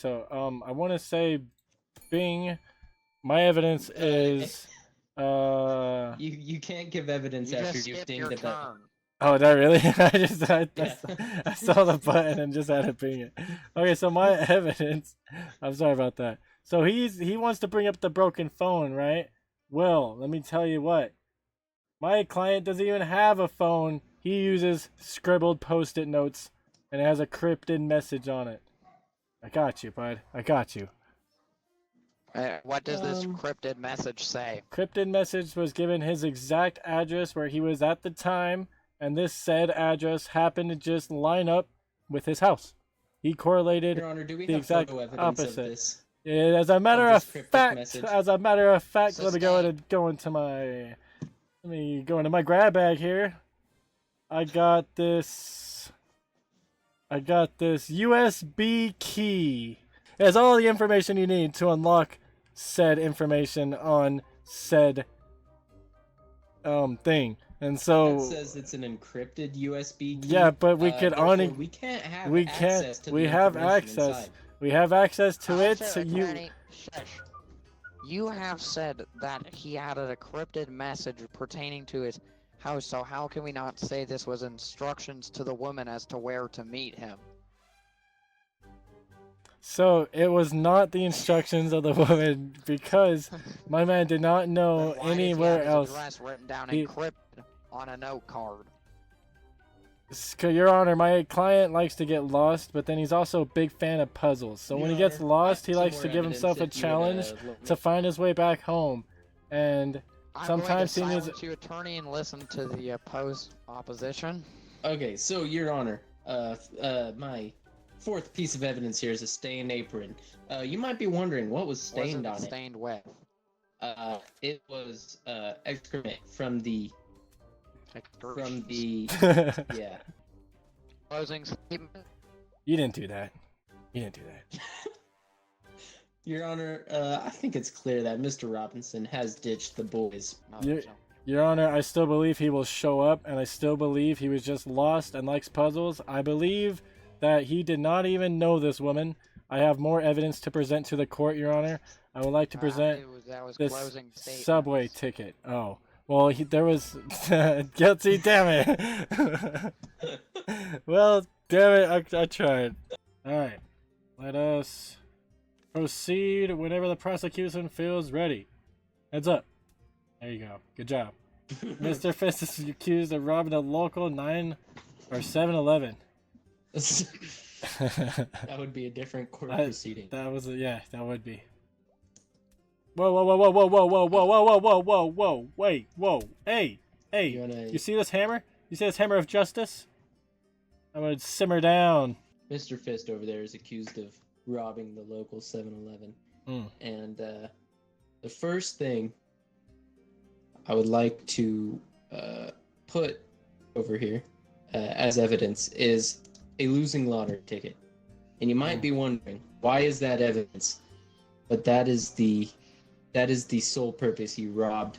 So, I want to say, Bing, my evidence is, You can't give evidence You after just you've skipped dinged your the bell. turn. Oh, that really? I Yeah. I saw the button and just had to Bing it. Okay, so my evidence, I'm sorry about that. So he wants to bring up the broken phone, right? Well, let me tell you what. My client doesn't even have a phone. He uses scribbled post-it notes, and it has a cryptid message on it. I got you, bud. I got you. What does this cryptid message say? Cryptid message was given his exact address where he was at the time, and this said address happened to just line up with his house. He correlated Your Honor, do we the have exact photo evidence opposite. of this? As a matter Of of this cryptic fact, message? let me go ahead and go into my, let me go into my grab bag here. I got this USB key. It has all the information you need to unlock said information on said thing. And so That says it's an encrypted USB key. yeah, but we could only we can't have we access can't to we the have information access. inside. We have access to it. So Attorney, shush. You have said that he had a cryptid message pertaining to his house, so how can we not say this was instructions to the woman as to where to meet him? So it was not the instructions of the woman because my man did not know Then why anywhere does he have else. his address written down He- encrypted on a note card? Your Honor, my client likes to get lost, but then he's also a big fan of puzzles. So Your when he gets Honor, lost, he some likes more to give evidence himself a if you would, challenge let me- to find his way back home. And I'm sometimes he going to needs. silence you, attorney, and listen to the opposition. Okay, so Your Honor, my fourth piece of evidence here is a stained apron. You might be wondering what was stained on What's it stained with? it. It was excrement from the yeah. Closing statement. You didn't do that. You didn't do that. Your Honor, I think it's clear that Mr. Robinson has ditched the boys. Your Honor, I still believe he will show up, and I still believe he was just lost and likes puzzles. I believe that he did not even know this woman. I have more evidence to present to the court, Your Honor. I would like to present that was this closing statement. subway ticket. Oh. Well, there was... Guilty, damn it! Well, damn it, I tried. Alright. Let us proceed whenever the prosecution feels ready. Heads up. There you go. Good job. Mr. Fist is accused of robbing a local 9 or 7-Eleven. That would be a different court proceeding. That was yeah, that would be. Whoa, whoa, whoa, whoa, whoa, whoa, whoa, whoa, whoa, whoa, whoa, whoa, wait, whoa, hey, you see this hammer? You see this hammer of justice? I'm gonna simmer down. Mr. Fist over there is accused of robbing the local 7-Eleven. And the first thing I would like to put over here as evidence is a losing lottery ticket. And you might be wondering, why is that evidence? But that is the sole purpose he robbed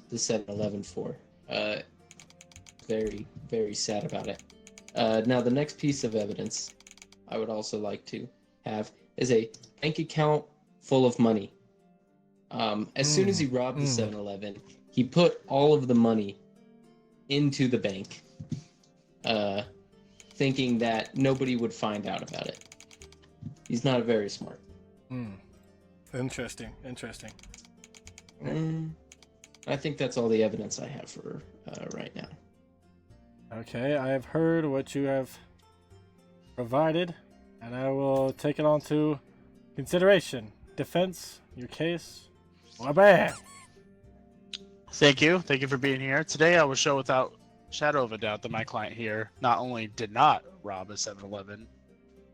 the 7-Eleven for. Very, very sad about it. Now, the next piece of evidence I would also like to have is a bank account full of money. As soon as he robbed the 7-Eleven, he put all of the money into the bank, thinking that nobody would find out about it. He's not very smart. Interesting. I think that's all the evidence I have for right now. Okay, I have heard what you have provided, and I will take it on to consideration. Defense, your case. Bam! Thank you for being here. Today I will show without shadow of a doubt that my client here not only did not rob a 7-Eleven,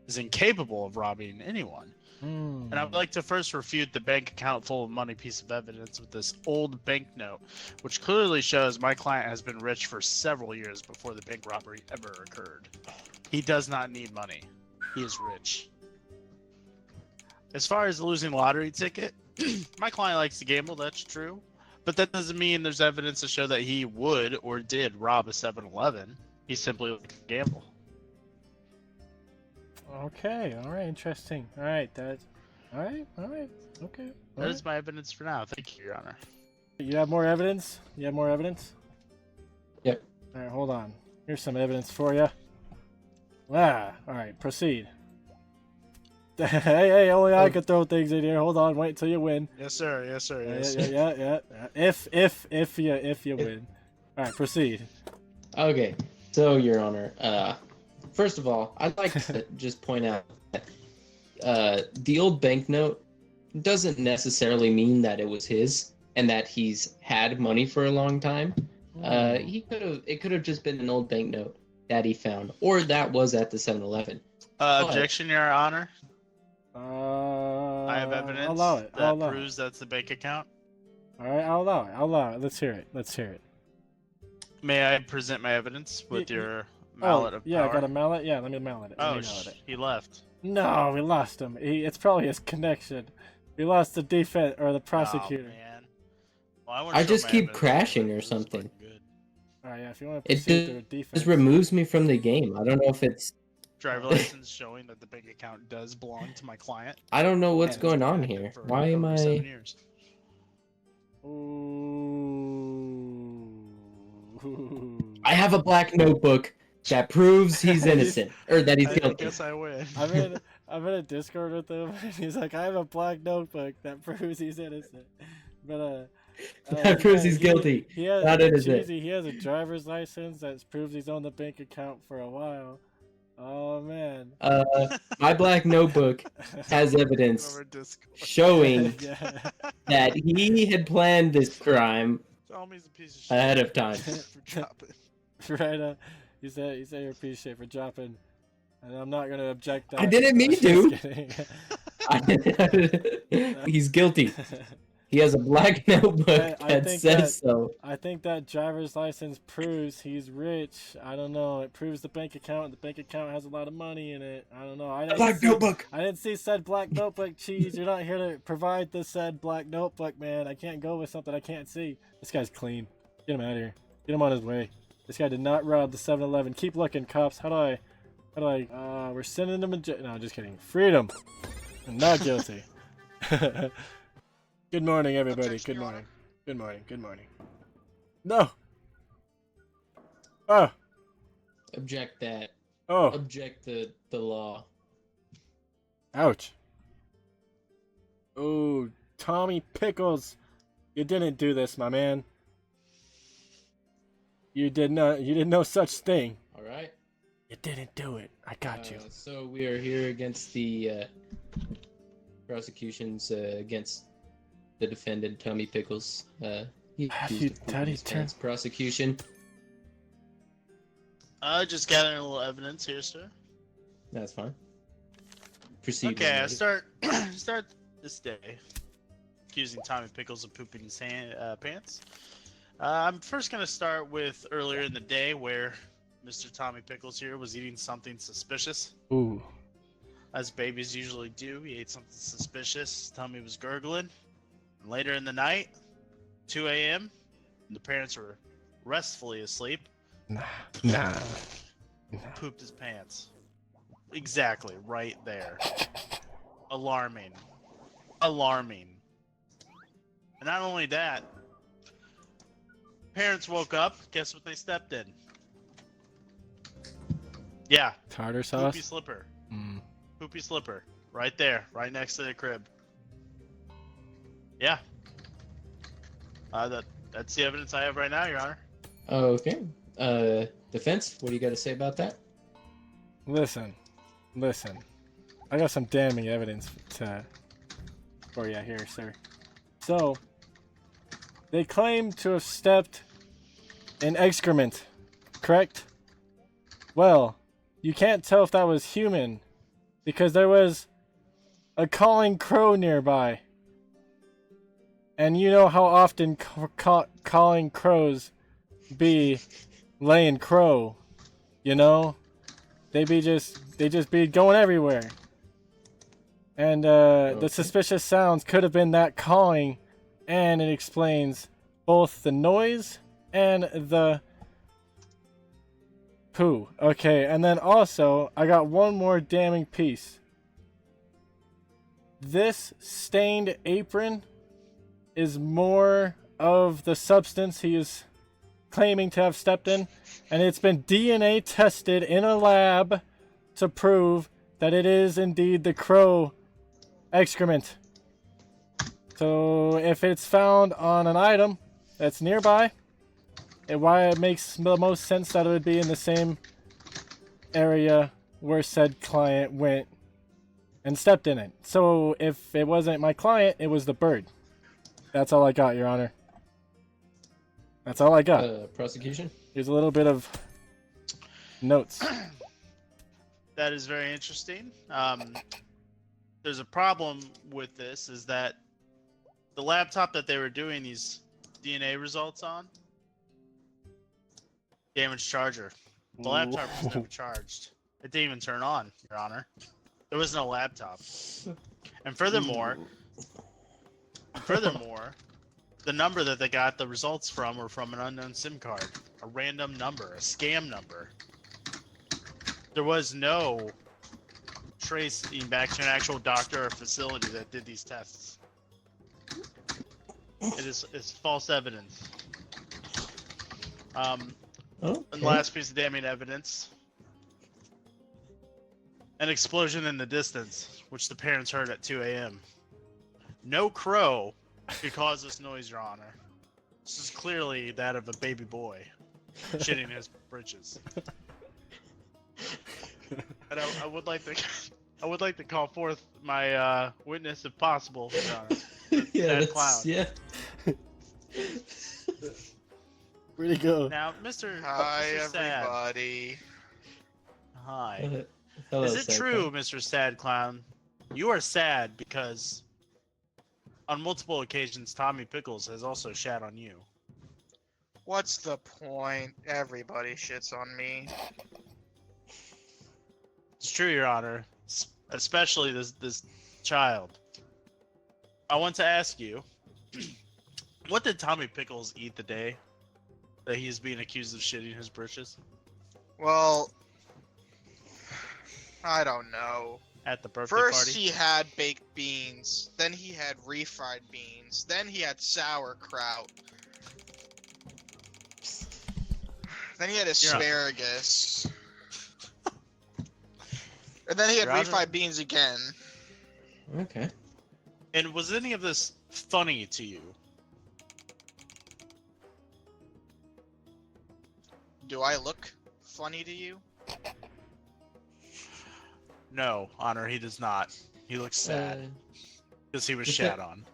is incapable of robbing anyone. And I would like to first refute the bank account full of money piece of evidence with this old banknote, which clearly shows my client has been rich for several years before the bank robbery ever occurred. He does not need money. He is rich. As far as the losing lottery ticket, my client likes to gamble, that's true. But that doesn't mean there's evidence to show that he would or did rob a 7-Eleven. He simply likes to gamble. Okay, alright, interesting. Alright, that's... Alright, okay. That is my evidence for now. Thank you, Your Honor. You have more evidence? You have more evidence? Yep. Alright, hold on. Here's some evidence for you. Alright, proceed. Hey, only I can throw things in here. Hold on, wait till you win. Yes, sir. Yes, sir. Yes. Yeah. If you win. Alright, proceed. Okay, so Your Honor, first of all, I'd like to just point out that the old banknote doesn't necessarily mean that it was his and that he's had money for a long time. It could have just been an old banknote that he found, or that was at the 7-Eleven. Objection, Your Honor. I have I'll evidence allow it. that proves that's the bank account. Alright, I'll allow it. Let's hear it. May I present my evidence with your mallet of power? Yeah, I got a mallet. Yeah, let me mallet it. He left. No, we lost him. It's probably his connection. We lost the defense or the prosecutor. Oh, man. Well, I just keep crashing or something. Alright, yeah, if you want to proceed through defense. It just removes me from the game. I don't know if it's... Driver license showing that the bank account does belong to my client. I don't know what's going on here. Why am I... 7 years. Ooh. I have a black notebook that proves he's innocent, or that he's I guilty. guess I win. I'm in a Discord with him, and he's like, I have a black notebook that proves he's innocent. But, that proves he's guilty. He has, not innocent. He has a driver's license that proves he's owned the bank account for a while. Oh, man. My black notebook has evidence showing that he had planned this crime ahead of time. Right, you say you're a piece of shit for dropping, and I'm not gonna object. That. I didn't mean to. He's guilty. He has a black notebook that says so. I think that driver's license proves he's rich. I don't know. It proves the bank account. The bank account has a lot of money in it. I don't know. Notebook. I didn't see said black notebook. Cheese. You're not here to provide the said black notebook, man. I can't go with something I can't see. This guy's clean. Get him out of here. Get him on his way. This guy did not rob the 7-Eleven. Keep looking, cops. How do I? We're sending him in jail. No, just kidding. Freedom. I'm not guilty. Good morning, everybody. Objection, Good Your morning. Good morning. Good morning. No. Oh. Object that. Oh. Object the law. Ouch. Oh, Tommy Pickles. You didn't do this, my man. You did no such thing. All right. You didn't do it. I got you. So we are here against the prosecutions against the defendant, Tommy Pickles. Prosecution. Just gathering a little evidence here, sir. That's fine. Proceed. Okay, I start this day accusing Tommy Pickles of pooping his pants. I'm first gonna start with earlier in the day where Mr. Tommy Pickles here was eating something suspicious. Ooh. As babies usually do, he ate something suspicious. Tommy was gurgling. And later in the night, 2 a.m., the parents were restfully asleep. Nah. Pooped his pants. Exactly, right there. Alarming. And not only that, parents woke up. Guess what they stepped in? Yeah. Tartar sauce? Poopy slipper. Poopy slipper. Right there. Right next to the crib. Yeah. That's the evidence I have right now, Your Honor. Okay. Defense, what do you got to say about that? Listen. I got some damning evidence for you here, sir. So, they claim to have stepped in excrement, correct? Well, you can't tell if that was human because there was a cawing crow nearby. And you know how often cawing crows be laying crow, you know? They just be going everywhere. And the suspicious sounds could have been that cawing, and it explains both the noise and the Poo. Okay, and then also, I got one more damning piece. This stained apron is more of the substance he is claiming to have stepped in, and it's been DNA tested in a lab to prove that it is indeed the crow excrement. So if it's found on an item that's nearby, why it makes the most sense that it would be in the same area where said client went and stepped in it. So if it wasn't my client, it was the bird. That's all I got, Your Honor. That's all I got. Prosecution? Here's a little bit of notes. That is very interesting. There's a problem with this, is that the laptop that they were doing these DNA results on, damaged charger. The laptop was never charged. It didn't even turn on, Your Honor. There was no laptop. And furthermore, the number that they got the results from were from an unknown SIM card, a random number, a scam number. There was no tracing back to an actual doctor or facility that did these tests. It's false evidence. Okay. And last piece of damning evidence. An explosion in the distance, which the parents heard at 2 a.m. No crow could cause this noise, Your Honor. This is clearly that of a baby boy shitting his britches. And I would like to call forth my witness, if possible, Your Honor. Yeah, Clown. yeah. Where'd he go? Now, Mr. Hi, Mr. Sad. everybody. Hi. Hello, Is it Sad true, Clown. Mr. Sad Clown? You are sad because on multiple occasions Tommy Pickles has also shat on you. What's the point? Everybody shits on me. It's true, Your Honor. Especially this child. I want to ask you, what did Tommy Pickles eat the day that he is being accused of shitting his britches? Well, I don't know. At the birthday First party? he had baked beans, then he had refried beans, then he had sauerkraut. Then he had asparagus. And then he had Your Honor? refried beans again. Okay. And was any of this funny to you? Do I look funny to you? No, Honor, he does not. He looks sad because he was defe- shat on.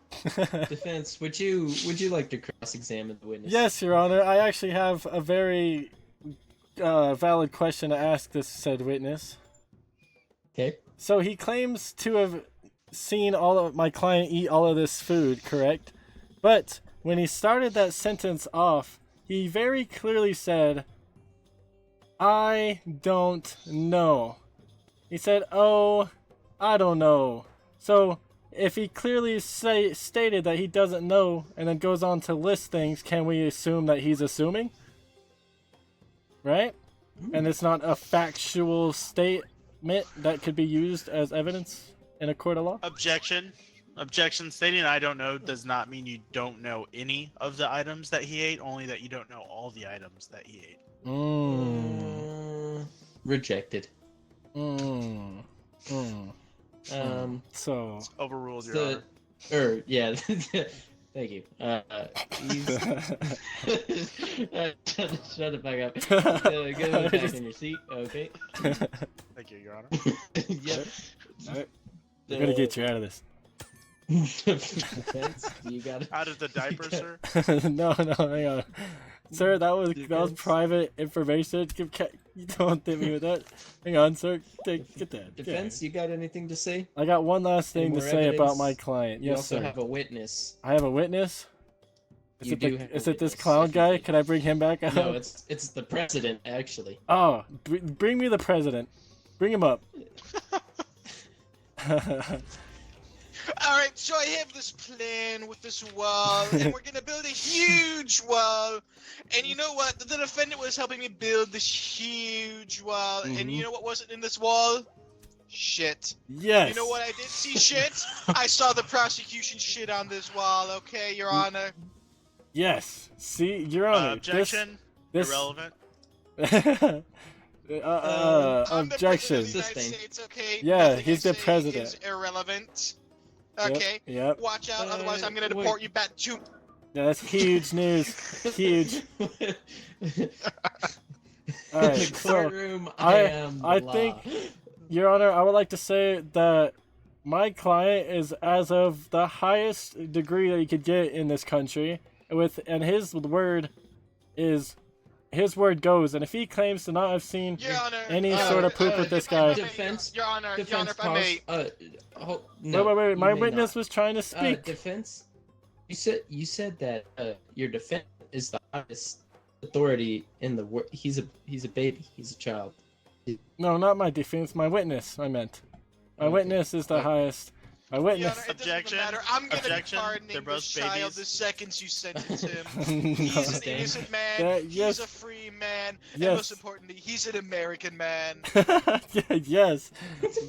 Defense, would you like to cross-examine the witness? Yes, Your Honor. I actually have a very valid question to ask this said witness. Okay. So he claims to have seen all of my client eat all of this food, correct? But when he started that sentence off, he very clearly said, "I don't know." He said, "Oh, I don't know." So if he clearly stated that he doesn't know and then goes on to list things, can we assume that he's assuming? Right? And it's not a factual statement that could be used as evidence in a court of law? Objection. Objection. Stating I don't know does not mean you don't know any of the items that he ate, only that you don't know all the items that he ate. Rejected. So Overruled, Your Honor. Yeah. Thank you. Shut the fuck up. Go back in your seat. Okay. Thank you, Your Honor. Yep. Alright. We're gonna get you out of this. Defense, you got it. Out of the diaper, sir? No, hang on. Sir, that was private information. You don't hit me with that. Hang on, sir. Get that. Defense, you got anything to say? I got one last thing to more say about evidence? my client. You Yes, also sir. have a witness. I have a witness. You do have a Is it this witness, clown if you guy? like. Can I bring him back out? No, it's the president actually. Oh, bring me the president. Bring him up. Alright, so I have this plan with this wall, and we're gonna build a huge wall. And you know what? The defendant was helping me build this huge wall, and you know what wasn't in this wall? Shit. Yes. You know what I did see shit? I saw the prosecution shit on this wall, okay, Your Honor? Yes. See, Your Honor. Objection. This... Irrelevant. I'm the Objection. president of the United States, okay? Yeah, Nothing he's I the say president. is irrelevant. Okay? Yep. Watch out, otherwise I'm gonna deport you back to... Yeah, that's huge news. Huge. All right, the courtroom, so I am the I law. think, Your Honor, I would like to say that my client is as of the highest degree that you could get in this country, and his word goes. And if he claims to not have seen Your Honor, any sort of poop with this guy, defense, Your Honor, defense, Your Honor, if I may... no, wait, you my may witness not. was trying to speak. Defense, you said that your defense is the highest authority in the world. He's a baby. He's a child. No, not my defense. My witness. I meant. My witness is the highest. My Your witness. Honor, it doesn't Objection. matter. I'm gonna Objection. They're pardon both this child babies. the second you sentence him. No. He's an innocent man. Yes. He's a free man. And Yes. most importantly, he's an American man. Yes,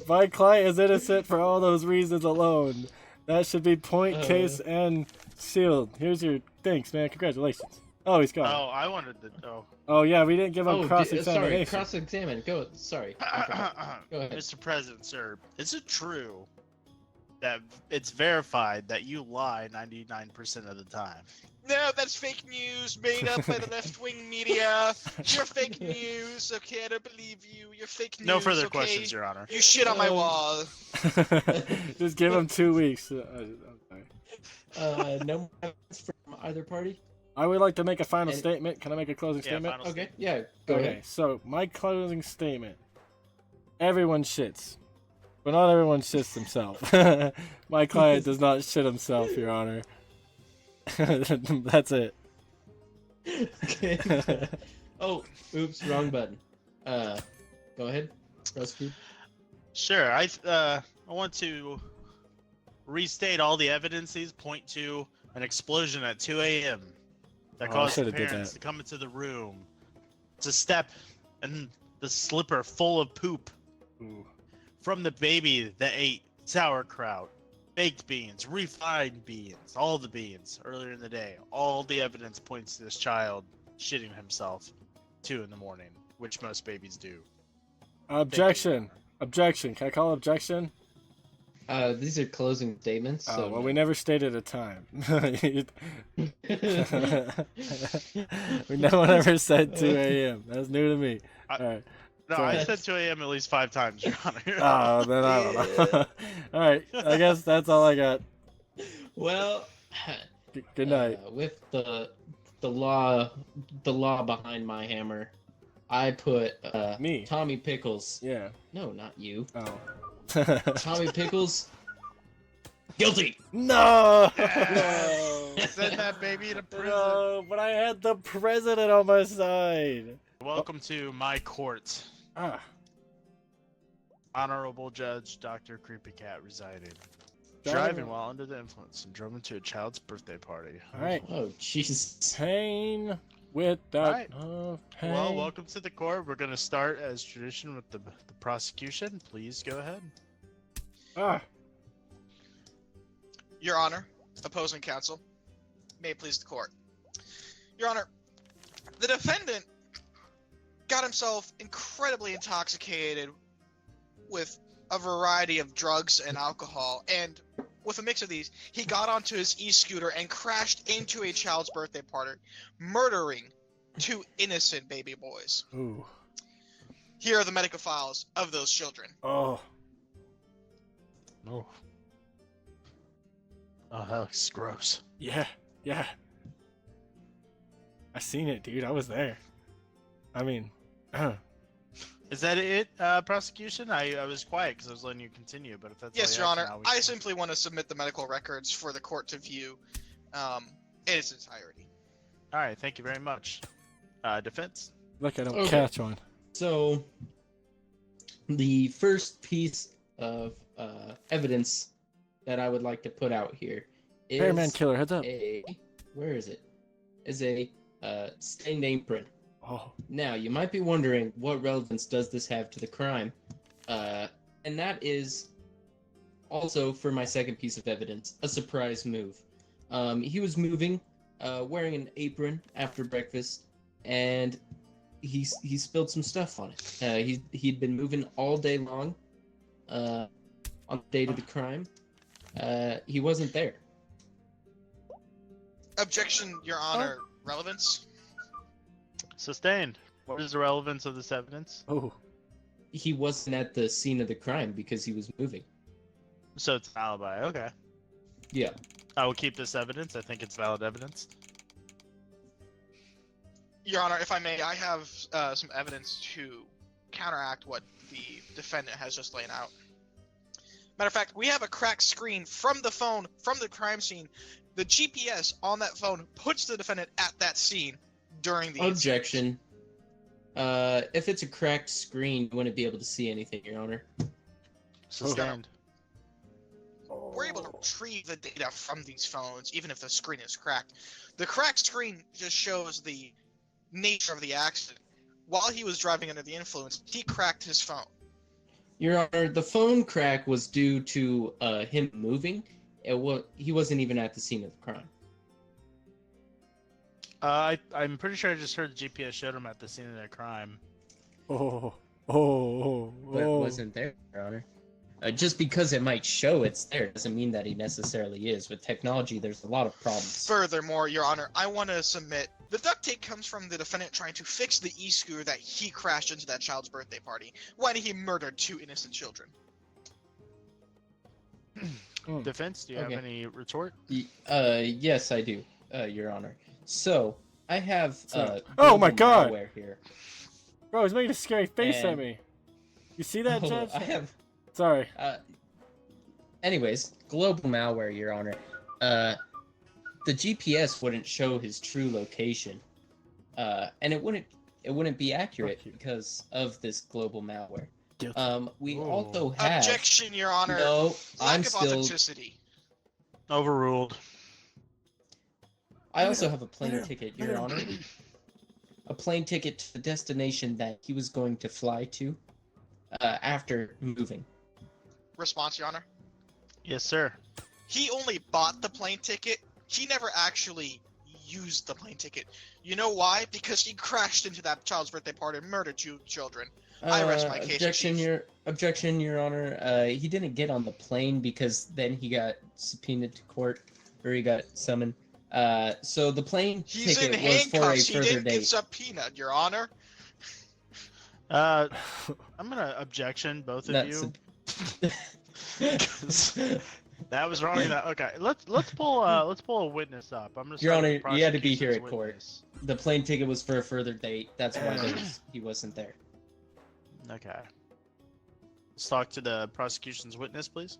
my client is innocent for all those reasons alone. That should be point, case, and sealed. Here's your thanks, man. Congratulations. Oh, he's gone. Oh, I wanted to. Oh. Oh yeah, we didn't give him Sorry, cross-examination. cross-examine. Go. Sorry. Go ahead. Mr. President, sir, is it true that it's verified that you lie 99% of the time? No, that's fake news made up by the left-wing media. You're fake news, okay? I don't believe you. You're fake news. No further okay? questions, Your Honor. You shit on my wall. Just give him 2 weeks. No more evidence from either party. I would like to make a final And- statement. Can I make a closing statement? final Okay. Yeah. Go Okay, ahead. so my closing statement. Everyone shits. But not everyone shits himself. My client does not shit himself, Your Honor. That's it. Okay. Oh, oops, wrong button. Go ahead. Prosecute. Sure. I want to restate all the evidences point to an explosion at 2 a.m. that Oh, I caused the should've did parents that. to come into the room. It's a step and the slipper full of poop Ooh. from the baby that ate sauerkraut, baked beans, refined beans, all the beans earlier in the day. All the evidence points to this child shitting himself 2 in the morning, which most babies do. Objection. Objection. Can I call objection? These are closing statements. Oh, So well, no. we never stated a time. No one ever said 2 a.m. That's new to me. Alright. No, Sorry. I said 2 a.m. at least 5 times, Your Honor. Oh, then I don't know. Alright, I guess that's all I got. Well, Good night. with the law behind my hammer, I put Me. Tommy Pickles. Yeah. No, not you. Oh. Tommy Pickles. Guilty. No! Send that baby to prison. No, but I had the president on my side. Welcome to my court. Ah. Honorable Judge Dr. Creepy Cat residing. Driving while under the influence and drove into a child's birthday party. Alright. Oh, Jesus. Pain without Alright. pain. Well, welcome to the court. We're going to start as tradition with the prosecution. Please go ahead. Ah. Your Honor, opposing counsel, may it please the court. Your Honor, the defendant got himself incredibly intoxicated with a variety of drugs and alcohol, and with a mix of these, he got onto his e-scooter and crashed into a child's birthday party, murdering 2 innocent baby boys. Ooh. Here are the medical files of those children. Oh. Oh. Oh, that looks gross. Yeah. Yeah. I seen it, dude. I was there. I mean, Is that it, prosecution? I was quiet because I was letting you continue, but if that's Yes, all Your you have Honor. for now, we I can- simply want to submit the medical records for the court to view in its entirety. All right, thank you very much. Defense? look, I don't Okay. catch one. So, the first piece of evidence that I would like to put out here Pearman is killer, heads up. where is it? Is a stained apron. Oh. Now, you might be wondering, what relevance does this have to the crime? And that is also, for my second piece of evidence, a surprise move. He was moving, wearing an apron after breakfast, and he spilled some stuff on it. He'd been moving all day long on the date of the crime. He wasn't there. Objection, Your Honor. Relevance? Sustained. What is the relevance of this evidence? Oh. He wasn't at the scene of the crime because he was moving. So it's an alibi. Okay. Yeah. I will keep this evidence. I think it's valid evidence. Your Honor, if I may, I have some evidence to counteract what the defendant has just laid out. Matter of fact, we have a cracked screen from the phone from the crime scene. The GPS on that phone puts the defendant at that scene during the Objection. If it's a cracked screen, you wouldn't be able to see anything, Your Honor. Sustained. We're able to retrieve the data from these phones, even if the screen is cracked. The cracked screen just shows the nature of the accident. While he was driving under the influence, he cracked his phone. Your Honor, the phone crack was due to him moving. He wasn't even at the scene of the crime. I'm pretty sure I just heard the GPS showed him at the scene of the crime. Oh. But it wasn't there, Your Honor. Just because it might show it's there doesn't mean that he necessarily is. With technology, there's a lot of problems. Furthermore, Your Honor, I want to submit the duct tape comes from the defendant trying to fix the e-scooter that he crashed into that child's birthday party when he murdered 2 innocent children. Defense, do you have any retort? Yes, I do, Your Honor. So, I have oh my God! malware here. Bro, he's making a scary face at And- me. You see that, Judge? I have. Sorry. Anyways, global malware, Your Honor. The GPS wouldn't show his true location, and it wouldn't be accurate because of this global malware. We also have. Objection, Your Honor. No, Lack I'm of still. authenticity. Overruled. I also have a plane ticket, Your Honor. A plane ticket to the destination that he was going to fly to after moving. Response, Your Honor. Yes, sir. He only bought the plane ticket. He never actually used the plane ticket. You know why? Because he crashed into that child's birthday party and murdered 2 children. I rest my case, Objection, Your Honor. He didn't get on the plane because then he got subpoenaed to court, or he got summoned. So the plane He's in ticket was for a handcuffs. He further didn't get date. subpoenaed, Your Honor. I'm gonna objection both of Not you. sub- That was wrong. Okay, let's pull a witness up. I'm gonna. Your start Honor, with the you had to be here prosecution's at court. witness. The plane ticket was for a further date. That's why he wasn't there. Okay. Let's talk to the prosecution's witness, please.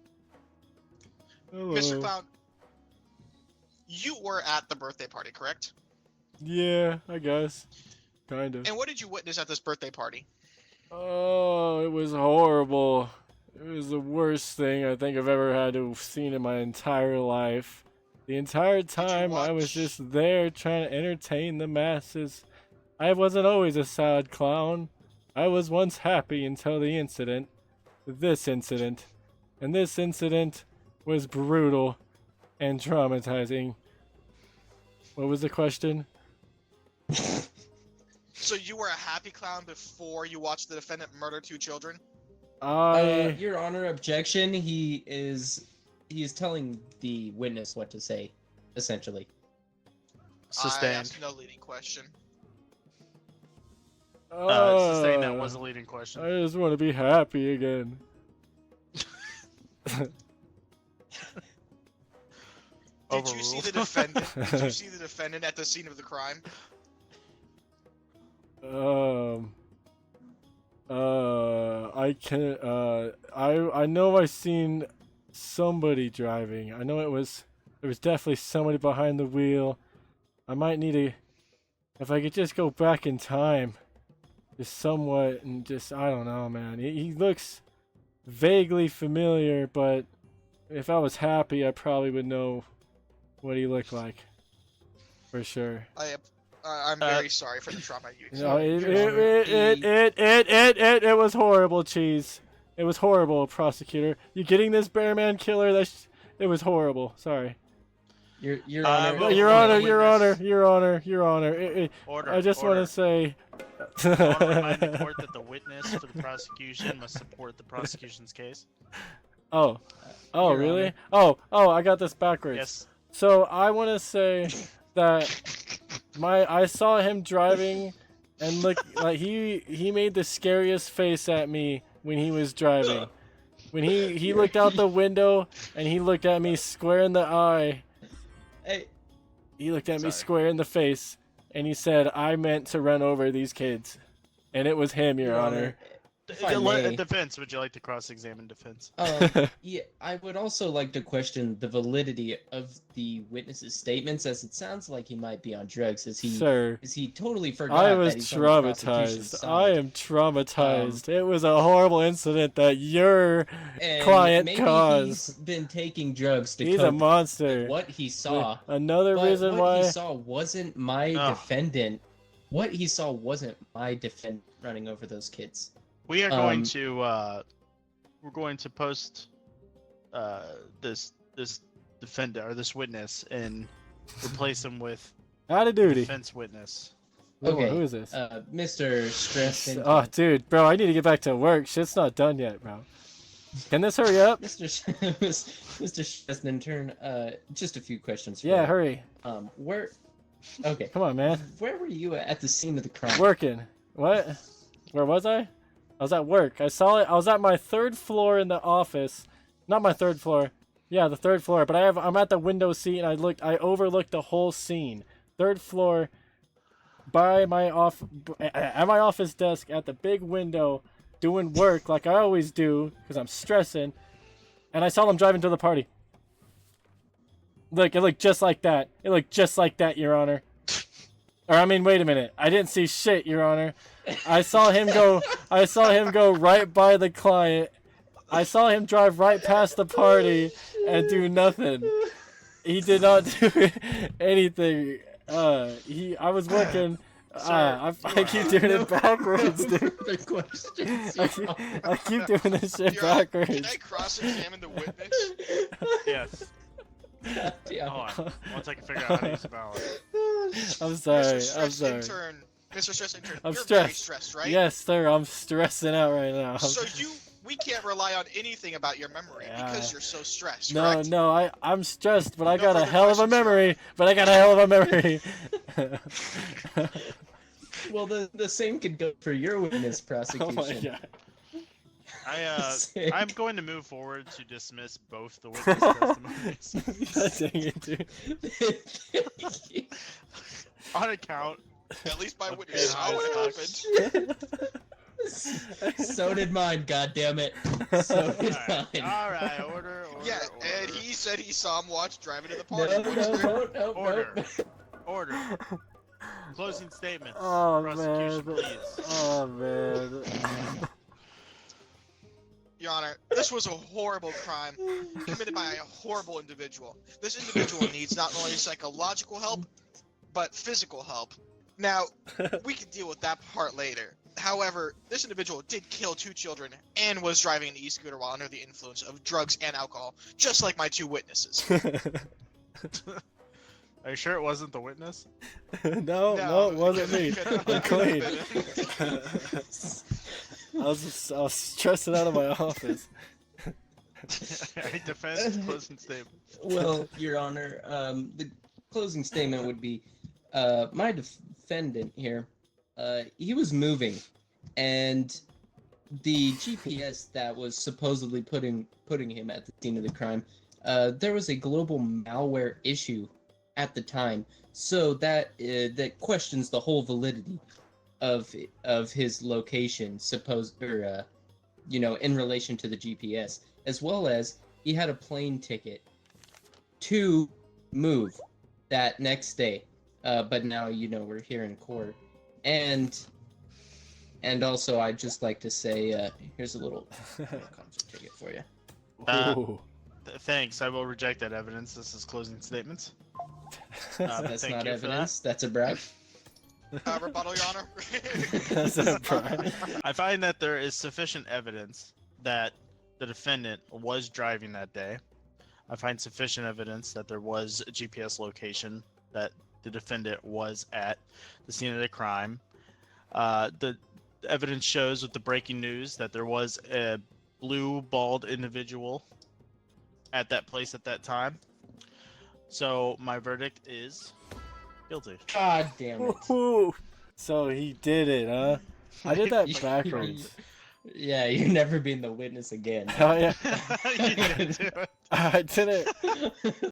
Hello. Mr. Clown, you were at the birthday party, correct? Yeah, I guess. Kind of. And what did you witness at this birthday party? Oh, it was horrible. It was the worst thing I think I've ever had to have seen in my entire life. The entire time I was watch- just there trying to entertain the masses. I wasn't always a sad clown. I was once happy until the incident. This incident. And this incident was brutal and traumatizing. What was the question? So you were a happy clown before you watched the defendant murder 2 children? Your Honor, objection. He is telling the witness what to say, essentially. I Sustained. asked no leading question. Sustained. That was a leading question. I just want to be happy again. Did you see the defendant? Did you see the defendant at the scene of the crime? I can I know I seen somebody driving. I know there was definitely somebody behind the wheel. I might need to, if I could just go back in time, just somewhat, and just, I don't know, man. He looks vaguely familiar, but if I was happy, I probably would know what he looked like. For sure. I'm very sorry for the trauma you No, experienced. it was horrible, Cheese. It was horrible, prosecutor. You getting this, Bearman Killer? It was horrible. Sorry. Your well, Honor. Your well, Honor, witness. Your Honor, Your Honor, Your Honor. Order. I just want to say. I want to remind the court that the witness for the prosecution must support the prosecution's case. Oh, Your really? Honor. Oh, I got this backwards. Yes. So I want to say that I saw him driving, and look, like he made the scariest face at me when he was driving. When he looked out the window and he looked at me square in the eye. Hey, He looked at me Sorry. square in the face, and he said, "I meant to run over these kids," and it was him, Your Honor. if I may. Defense, would you like to cross-examine defense? Yeah, I would also like to question the validity of the witness's statements, as it sounds like he might be on drugs. Sir, Is he totally forgot I was that he's on the prosecution's traumatized. side? I am traumatized. It was a horrible incident that your And client maybe caused. he's been taking drugs to He's cope a monster. with what he saw. Another But reason what why. he saw wasn't my Ugh. defendant. What he saw wasn't my defendant running over those kids. We are going to we're going to post this defendant or this witness and replace him with Out of duty. defense witness. Okay. Who is this? Mr. Streston. Oh, dude, bro, I need to get back to work. Shit's not done yet, bro. Can this hurry up? Mr. Streston, in turn, just a few questions. For Yeah, you. hurry. Where? Okay. Come on, man. Where were you at the scene of the crime? Working. What? Where was I? I was at work. I saw it. I was at my third floor in the office. Not my third floor. Yeah, the third floor. But I'm at the window seat, and I overlooked the whole scene. Third floor, at my office desk at the big window, doing work like I always do because I'm stressing. And I saw them driving to the party. Look, it looked just like that. It looked just like that, Your Honor. Or I mean, wait a minute. I didn't see shit, Your Honor. I saw him go right by the client. I saw him drive right past the party and do nothing. He did not do anything. I was working. I keep doing it backwards, dude. Further questions. I keep doing this shit Your Honor, backwards. Can I cross-examine the witness? Yes. Yeah. Hold on. Once I can figure out how to use the ballot. I'm sorry. Mr. I'm Stress sorry. Intern, Mr. Stress Intern, I'm you're very stressed. stressed, right? Yes, sir. I'm stressing out right now. So we can't rely on anything about your memory Yeah. because you're so stressed, No, correct? no, I'm stressed, but I No got a further hell of a questions, Your memory. But I got a hell of a memory. Well, the same could go for your witness Oh prosecution. my god. Sick. I'm going to move forward to dismiss both the witness testimonies God dang it, dude. on account. At least my Okay, witness saw high what fives. happened. So did mine, goddammit. So did mine. Alright, order. Yeah, and order. he said he saw him watch driving to the No, party. no. Order. Order. Closing statements. Oh Prosecution, man. please. Oh man. Your Honor, this was a horrible crime committed by a horrible individual. This individual needs not only psychological help, but physical help. Now, we can deal with that part later. However, this individual did kill 2 children and was driving an e-scooter while under the influence of drugs and alcohol, just like my 2 witnesses. Are you sure it wasn't the witness? No, it wasn't me. I'm clean. clean. I was stressing out of my office. Any defense, closing statement. Well, Your Honor, the closing statement would be, my defendant here, he was moving, and the GPS that was supposedly putting him at the scene of the crime, there was a global malware issue at the time, so that questions the whole validity of his location, in relation to the GPS, as well as he had a plane ticket to move that next day, but now we're here in court, and also I'd just like to say, here's a little concert ticket for you. Ooh. Thanks. I will reject that evidence. This is closing statements. That's thank not you for that. evidence. That's a bribe. Rebuttal, Your Honor. That's a bribe. I find that there is sufficient evidence that the defendant was driving that day. I find sufficient evidence that there was a GPS location that the defendant was at the scene of the crime. The evidence shows with the breaking news that there was a blue bald individual at that place at that time. So my verdict is guilty. God damn it. Woohoo! So he did it, huh? I did that backwards. Yeah, you're never being the witness again. Oh yeah, You didn't do it. I did it.